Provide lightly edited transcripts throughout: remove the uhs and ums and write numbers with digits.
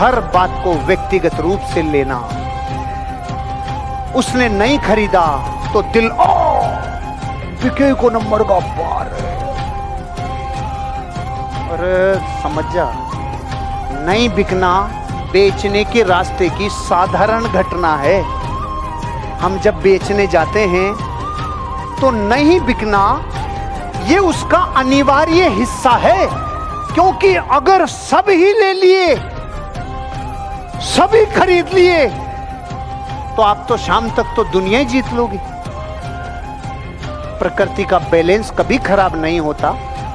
हर बात को व्यक्तिगत रूप से लेना। उसने नहीं खरीदा तो दिल बिके को नंबर का पार है। अरे समझ जा, नहीं बिकना बेचने के रास्ते की साधारण घटना है। हम जब बेचने जाते हैं तो नहीं बिकना ये उसका अनिवार्य हिस्सा है, क्योंकि अगर सब ही ले लिए, सभी खरीद लिए, तो आप तो शाम तक तो दुनिया ही जीत लोगे। प्रकृति का बैलेंस कभी खराब नहीं होता।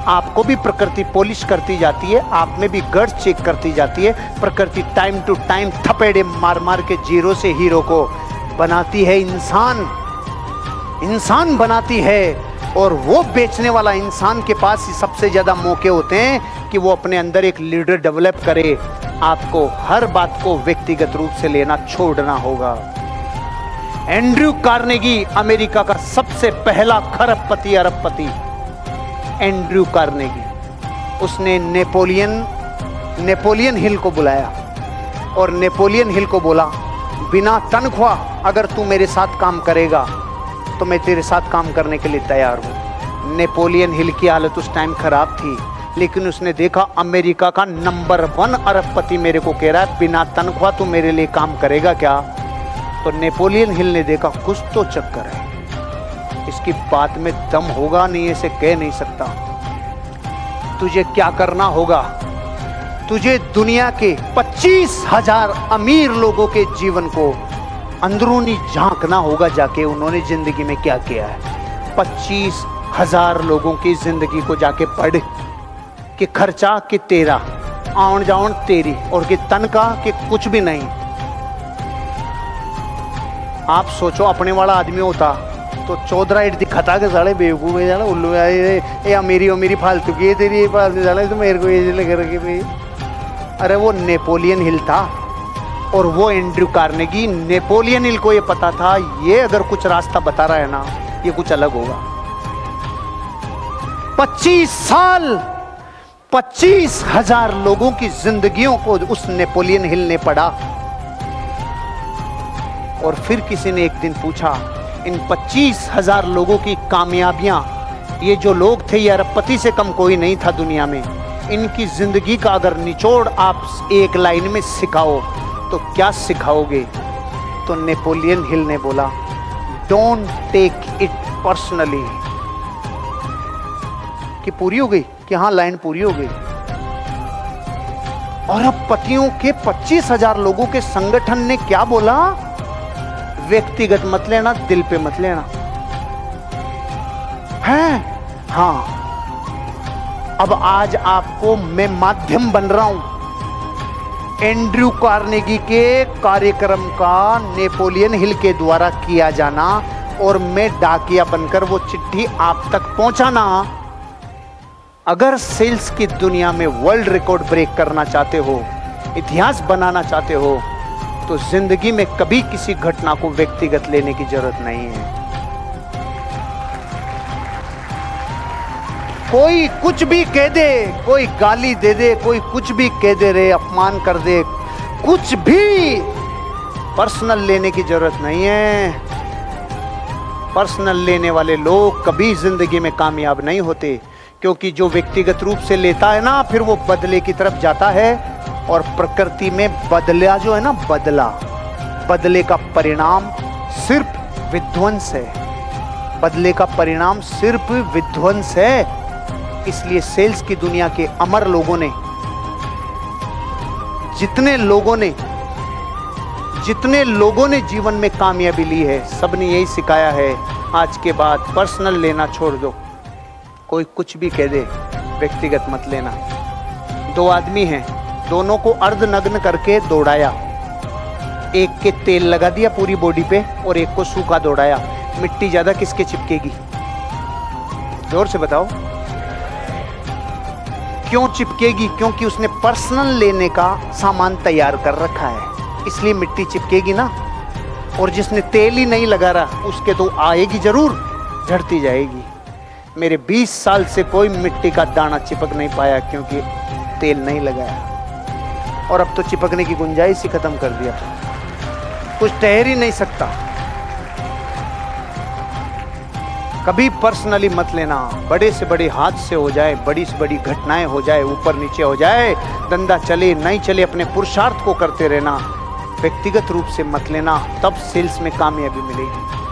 आपको भी प्रकृति पॉलिश करती जाती है, आप में भी गट्स चेक करती जाती है। प्रकृति टाइम टू टाइम थपेड़े मार मार के जीरो से हीरो को बनाती है। इंसान बनाती है, और वो बेचने वाला इंसान के पास ही सबसे ज्यादा मौके होते हैं कि वो अपने अंदर एक लीडर डेवलप करे। आपको हर बात को व्यक्तिगत रूप से लेना छोड़ना होगा। एंड्रयू कार्नेगी अमेरिका का सबसे पहला खरबपति अरबपति, एंड्रयू कार्नेगी। उसने नेपोलियन हिल को बुलाया और नेपोलियन हिल को बोला, बिना तनख्वाह अगर तू मेरे साथ काम करेगा तो मैं तेरे साथ काम करने के लिए तैयार हूं। नेपोलियन हिल की हालत उस टाइम खराब थी, लेकिन उसने देखा अमेरिका का नंबर 1 अरबपति मेरे को कह रहा है बिना तनख्वाह तू मेरे लिए काम करेगा क्या। तो नेपोलियन हिल ने देखा कुछ तो चक्कर है, इसकी बात में दम होगा, नहीं ऐसे कह नहीं सकता। तुझे क्या करना होगा, तुझे दुनिया के 25,000 अमीर लोगों के जीवन को अंदरूनी झांकना होगा, जाके उन्होंने जिंदगी में क्या किया है। 25,000 लोगों की जिंदगी को जाके पढ़ कि खर्चा कि तेरा, आउन जाउन तेरी, और कि तनख्वाह कि कुछ भी नहीं। आप सोचो अपने वाला आदमी होता तो 14 ईट दिखाता के साले बेवकूफ है जाना, उल्लू ये अमीरी फालतू की है तेरी, फालतू जाना तो मेरे को ये लगे रखे भाई। अरे वो नेपोलियन हिल था और वो एंड्रयू कार्नेगी। नेपोलियन हिल को ये पता था ये अगर कुछ रास्ता बता रहा है ना, ये कुछ अलग होगा। 25 साल 25,000 लोगों की जिंदगियों को उस नेपोलियन हिल ने पढ़ा। और फिर किसी ने एक दिन पूछा, इन 25,000 लोगों की कामयाबियां, ये जो लोग थे ये अरबपति से कम कोई नहीं था दुनिया में, इनकी जिंदगी का अगर निचोड़ आप एक लाइन में सिखाओ तो क्या सिखाओगे। तो नेपोलियन हिल ने बोला, डोंट टेक इट पर्सनली। कि पूरी हो गई, कि हाँ लाइन पूरी हो गई। और अब पतियों के 25,000 लोगों के संगठन ने क्या बोला, व्यक्तिगत मत लेना, दिल पे मत लेना है। हाँ, अब आज आपको मैं माध्यम बन रहा हूं एंड्रयू कार्नेगी के कार्यक्रम का नेपोलियन हिल के द्वारा किया जाना, और मैं डाकिया बनकर वो चिट्ठी आप तक पहुंचाना। अगर सेल्स की दुनिया में वर्ल्ड रिकॉर्ड ब्रेक करना चाहते हो, इतिहास बनाना चाहते हो, तो जिंदगी में कभी किसी घटना को व्यक्तिगत लेने की जरूरत नहीं है। कोई कुछ भी कह दे, कोई गाली दे दे, कोई कुछ भी कह दे रे, अपमान कर दे, कुछ भी पर्सनल लेने की जरूरत नहीं है। पर्सनल लेने वाले लोग कभी जिंदगी में कामयाब नहीं होते, क्योंकि जो व्यक्तिगत रूप से लेता है ना, फिर वो बदले की तरफ जाता है। और प्रकृति में बदला जो है ना, बदले का परिणाम सिर्फ विध्वंस है। बदले का परिणाम सिर्फ विध्वंस है। इसलिए सेल्स की दुनिया के अमर लोगों ने, जितने लोगों ने जीवन में कामयाबी ली है, सबने यही सिखाया है, आज के बाद पर्सनल लेना छोड़ दो। कोई कुछ भी कह दे, व्यक्तिगत मत लेना। 2 आदमी हैं, दोनों को अर्धनग्न करके दौड़ाया। एक के तेल लगा दिया पूरी बॉडी पे और एक को सूखा दौड़ाया। मिट्टी ज्यादा किसके चिपकेगी? जोर से बताओ। क्यों चिपकेगी? क्योंकि उसने पर्सनल लेने का सामान तैयार कर रखा है, इसलिए मिट्टी चिपकेगी ना। और जिसने तेल ही नहीं लगा रहा, उसके तो आएगी जरूर, झड़ती जाएगी। मेरे 20 साल से कोई मिट्टी का दाना चिपक नहीं पाया, क्योंकि तेल नहीं लगाया। और अब तो चिपकने की गुंजाइश ही खत्म कर दिया, कुछ ठहर ही नहीं सकता। कभी पर्सनली मत लेना, बड़े से बड़े हादसे हो जाए, बड़ी से बड़ी घटनाएं हो जाए, ऊपर नीचे हो जाए, धंधा चले नहीं चले, अपने पुरुषार्थ को करते रहना, व्यक्तिगत रूप से मत लेना, तब सेल्स में कामयाबी मिलेगी।